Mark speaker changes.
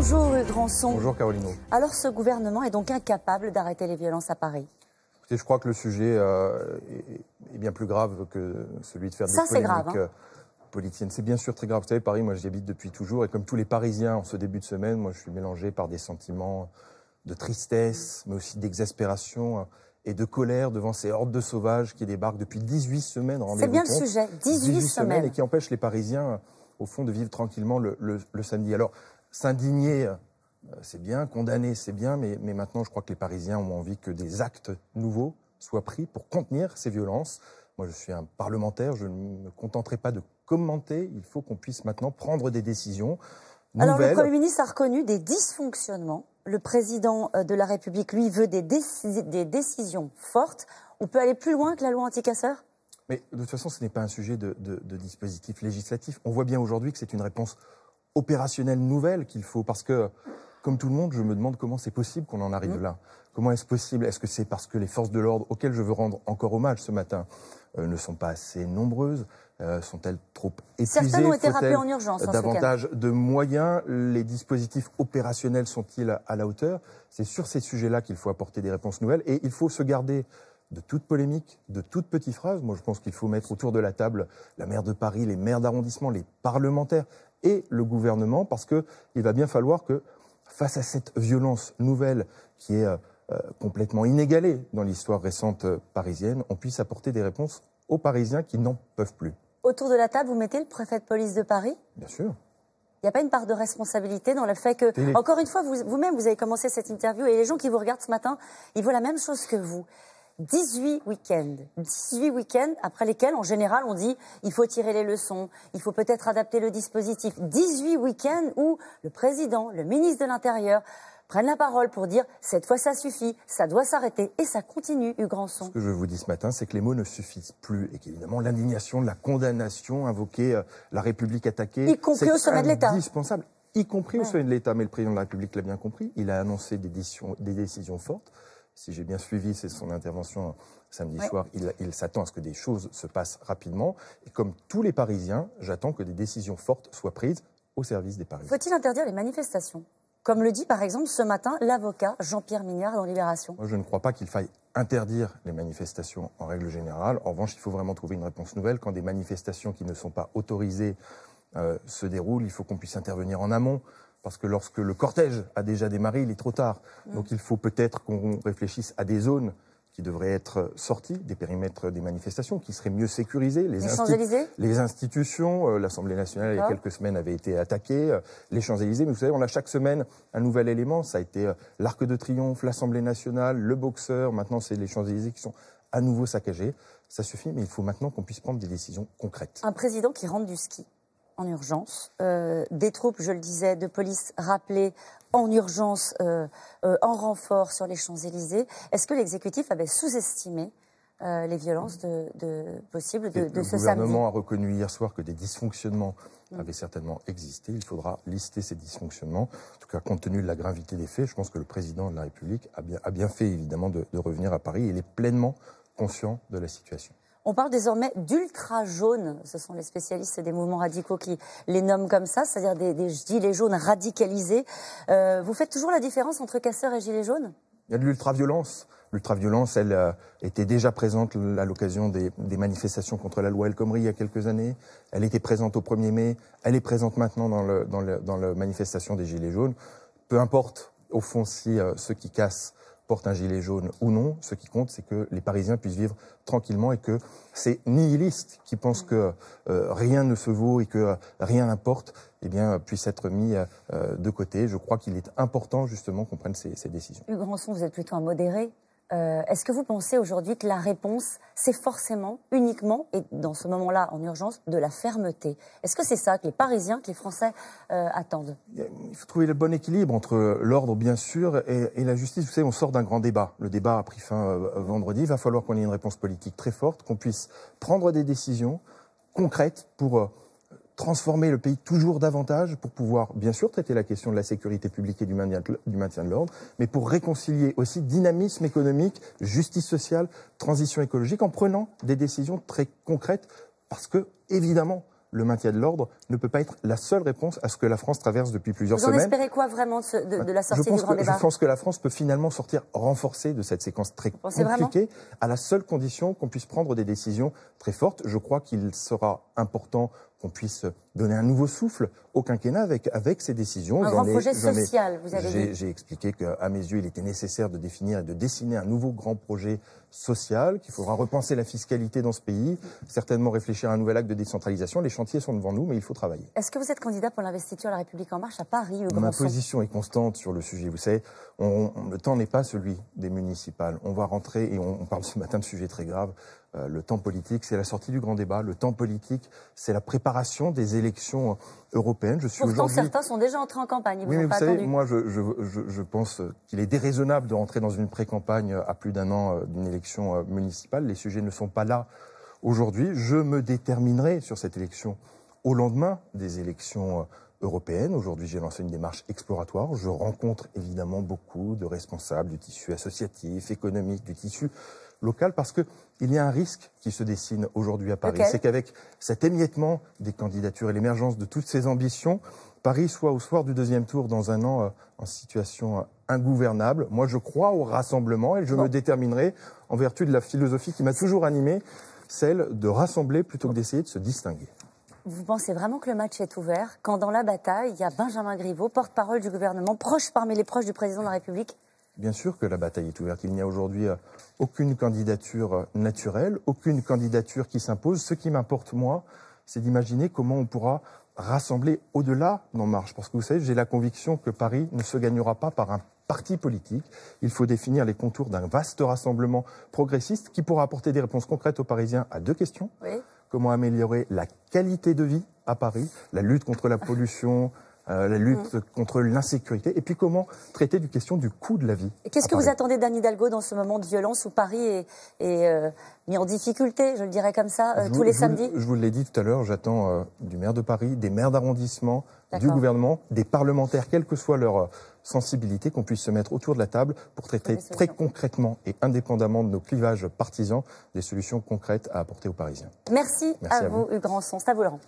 Speaker 1: Bonjour Hugues Rançon.
Speaker 2: Bonjour Carolino.
Speaker 1: Alors ce gouvernement est donc incapable d'arrêter les violences à Paris?
Speaker 2: Écoutez, je crois que le sujet est bien plus grave que celui de faire des polémiques
Speaker 1: grave,
Speaker 2: politiciennes. C'est bien sûr très grave. Vous savez, Paris, moi j'y habite depuis toujours et comme tous les Parisiens en ce début de semaine, moi je suis mélangé par des sentiments de tristesse, mais aussi d'exaspération et de colère devant ces hordes de sauvages qui débarquent depuis 18 semaines.
Speaker 1: C'est bien le sujet, 18 semaines.
Speaker 2: Et qui empêchent les Parisiens, au fond, de vivre tranquillement le samedi. Alors, s'indigner, c'est bien, condamner, c'est bien, mais maintenant, je crois que les Parisiens ont envie que des actes nouveaux soient pris pour contenir ces violences. Moi, je suis un parlementaire, je ne me contenterai pas de commenter. Il faut qu'on puisse maintenant prendre des décisions nouvelles.
Speaker 1: Alors, le Premier ministre a reconnu des dysfonctionnements. Le président de la République, lui, veut des décisions fortes. On peut aller plus loin que la loi anti-casseurs ?
Speaker 2: Mais de toute façon, ce n'est pas un sujet de dispositif législatif. On voit bien aujourd'hui que c'est une réponse opérationnelle nouvelle qu'il faut. Parce que, comme tout le monde, je me demande comment c'est possible qu'on en arrive là. Comment est-ce possible? Est-ce que c'est parce que les forces de l'ordre, auxquelles je veux rendre encore hommage ce matin, ne sont pas assez nombreuses? Sont-elles trop épuisées?
Speaker 1: Certaines ont été rappelées en urgence.
Speaker 2: Davantage de moyens? Les dispositifs opérationnels sont-ils à la hauteur? C'est sur ces sujets-là qu'il faut apporter des réponses nouvelles. Et il faut se garder de toute polémique, de toute petite phrase. Moi, je pense qu'il faut mettre autour de la table la maire de Paris, les maires d'arrondissement, les parlementaires et le gouvernement, parce qu'il va bien falloir que, face à cette violence nouvelle qui est complètement inégalée dans l'histoire récente parisienne, on puisse apporter des réponses aux Parisiens qui n'en peuvent plus.
Speaker 1: Autour de la table, vous mettez le préfet de police de Paris?
Speaker 2: Bien sûr.
Speaker 1: Il n'y a pas une part de responsabilité dans le fait que, encore une fois, vous-même, vous avez commencé cette interview et les gens qui vous regardent ce matin, ils voient la même chose que vous. 18 week-ends après lesquels, en général, on dit il faut tirer les leçons, il faut peut-être adapter le dispositif. 18 week-ends où le président, le ministre de l'Intérieur prennent la parole pour dire cette fois ça suffit, ça doit s'arrêter et ça continue, Hugues Rançon.
Speaker 2: Ce que je vous dis ce matin, c'est que les mots ne suffisent plus et qu'évidemment l'indignation, la condamnation, invoquer la République attaquée,
Speaker 1: y compris au sommet de l'État,
Speaker 2: indispensable, y compris au sommet de l'État. Mais le président de la République l'a bien compris, il a annoncé des décisions fortes. Si j'ai bien suivi son intervention samedi soir, il s'attend à ce que des choses se passent rapidement. Et comme tous les Parisiens, j'attends que des décisions fortes soient prises au service des Parisiens.
Speaker 1: Faut-il interdire les manifestations? Comme le dit par exemple ce matin l'avocat Jean-Pierre Mignard dans Libération.
Speaker 2: Moi, je ne crois pas qu'il faille interdire les manifestations en règle générale. En revanche, il faut vraiment trouver une réponse nouvelle. Quand des manifestations qui ne sont pas autorisées se déroulent, il faut qu'on puisse intervenir en amont. Parce que lorsque le cortège a déjà démarré, il est trop tard. Donc il faut peut-être qu'on réfléchisse à des zones qui devraient être sorties des périmètres des manifestations, qui seraient mieux sécurisées.
Speaker 1: Les Champs-Élysées ?
Speaker 2: Les institutions, l'Assemblée nationale, il y a quelques semaines, avait été attaquée. Les Champs-Élysées, mais vous savez, on a chaque semaine un nouvel élément. Ça a été l'Arc de Triomphe, l'Assemblée nationale, le Boxeur. Maintenant, c'est les Champs-Élysées qui sont à nouveau saccagés. Ça suffit, mais il faut maintenant qu'on puisse prendre des décisions concrètes.
Speaker 1: Un président qui rentre du ski en urgence, des troupes, je le disais, de police rappelées en urgence, en renfort sur les Champs-Élysées. Est-ce que l'exécutif avait sous-estimé les violences possibles de ce samedi?
Speaker 2: Le gouvernement a reconnu hier soir que des dysfonctionnements avaient certainement existé. Il faudra lister ces dysfonctionnements. En tout cas, compte tenu de la gravité des faits, je pense que le président de la République a bien fait, évidemment, de revenir à Paris. Il est pleinement conscient de la situation.
Speaker 1: On parle désormais d'ultra jaunes. Ce sont les spécialistes des mouvements radicaux qui les nomment comme ça, c'est-à-dire des gilets jaunes radicalisés. Vous faites toujours la différence entre casseurs et gilets jaunes?
Speaker 2: Il y a de l'ultra-violence. L'ultra-violence, elle était déjà présente à l'occasion des manifestations contre la loi El Khomri il y a quelques années. Elle était présente au 1er mai. Elle est présente maintenant dans la manifestation des gilets jaunes. Peu importe, au fond, si ceux qui cassent portent un gilet jaune ou non, ce qui compte, c'est que les Parisiens puissent vivre tranquillement et que ces nihilistes qui pensent que rien ne se vaut et que rien n'importe, eh bien, puissent être mis de côté. Je crois qu'il est important, justement, qu'on prenne ces décisions.
Speaker 1: Hugues Rançon, vous êtes plutôt un modéré. Est-ce que vous pensez aujourd'hui que la réponse, c'est forcément, uniquement, et dans ce moment-là, en urgence, de la fermeté? Est-ce que c'est ça que les Parisiens, que les Français attendent?
Speaker 2: Il faut trouver le bon équilibre entre l'ordre, bien sûr, et la justice. Vous savez, on sort d'un grand débat. Le débat a pris fin vendredi. Il va falloir qu'on ait une réponse politique très forte, qu'on puisse prendre des décisions concrètes pour transformer le pays toujours davantage pour pouvoir, bien sûr, traiter la question de la sécurité publique et du maintien de l'ordre, mais pour réconcilier aussi dynamisme économique, justice sociale, transition écologique, en prenant des décisions très concrètes, parce que, évidemment, le maintien de l'ordre ne peut pas être la seule réponse à ce que la France traverse depuis plusieurs semaines.
Speaker 1: Vous en espérez quoi vraiment de la sortie du grand débat?
Speaker 2: Je pense que la France peut finalement sortir renforcée de cette séquence très compliquée, à la seule condition qu'on puisse prendre des décisions très fortes. Je crois qu'il sera important qu'on puisse donner un nouveau souffle au quinquennat avec ces décisions.
Speaker 1: Un grand projet social, vous avez dit.
Speaker 2: J'ai expliqué qu'à mes yeux, il était nécessaire de définir et de dessiner un nouveau grand projet social, qu'il faudra repenser la fiscalité dans ce pays, certainement réfléchir à un nouvel acte de décentralisation. Les chantiers sont devant nous, mais il faut travailler.
Speaker 1: Est-ce que vous êtes candidat pour l'investiture La République En Marche à Paris, Hugues Rançon?
Speaker 2: Ma position est constante sur le sujet. Vous savez, le temps n'est pas celui des municipales. On va rentrer, et on parle ce matin de sujets très graves, le temps politique, c'est la sortie du grand débat. Le temps politique, c'est la préparation des élections européennes.
Speaker 1: Pourtant, certains sont déjà entrés en campagne.
Speaker 2: Oui, mais vous savez, moi, je pense qu'il est déraisonnable de rentrer dans une pré-campagne à plus d'un an d'une élection municipale. Les sujets ne sont pas là aujourd'hui. Je me déterminerai sur cette élection au lendemain des élections européenne. Aujourd'hui, j'ai lancé une démarche exploratoire. Je rencontre évidemment beaucoup de responsables du tissu associatif, économique, du tissu local, parce qu'il y a un risque qui se dessine aujourd'hui à Paris. C'est qu'avec cet émiettement des candidatures et l'émergence de toutes ces ambitions, Paris soit au soir du deuxième tour dans un an en situation ingouvernable. Moi, je crois au rassemblement et je me déterminerai en vertu de la philosophie qui m'a toujours animé, celle de rassembler plutôt que d'essayer de se distinguer.
Speaker 1: Vous pensez vraiment que le match est ouvert quand dans la bataille, il y a Benjamin Griveaux, porte-parole du gouvernement, proche parmi les proches du président de la République?
Speaker 2: Bien sûr que la bataille est ouverte. Il n'y a aujourd'hui aucune candidature naturelle, aucune candidature qui s'impose. Ce qui m'importe, moi, c'est d'imaginer comment on pourra rassembler au-delà d'En Marche. Parce que vous savez, j'ai la conviction que Paris ne se gagnera pas par un parti politique. Il faut définir les contours d'un vaste rassemblement progressiste qui pourra apporter des réponses concrètes aux Parisiens à deux questions.
Speaker 1: Oui.
Speaker 2: Comment améliorer la qualité de vie à Paris, la lutte contre la pollution, la lutte contre l'insécurité, et puis comment traiter du question du coût de la vie.
Speaker 1: Qu'est-ce que vous attendez d'Anne Hidalgo dans ce moment de violence où Paris est mis en difficulté, je le dirais comme ça, tous les samedis?
Speaker 2: Je vous l'ai dit tout à l'heure, j'attends du maire de Paris, des maires d'arrondissement, du gouvernement, des parlementaires, quelle que soit leur sensibilité, qu'on puisse se mettre autour de la table pour traiter très concrètement et indépendamment de nos clivages partisans, des solutions concrètes à apporter aux Parisiens.
Speaker 1: Merci à vous, Hugues Rançon. C'est à vous, Laurent.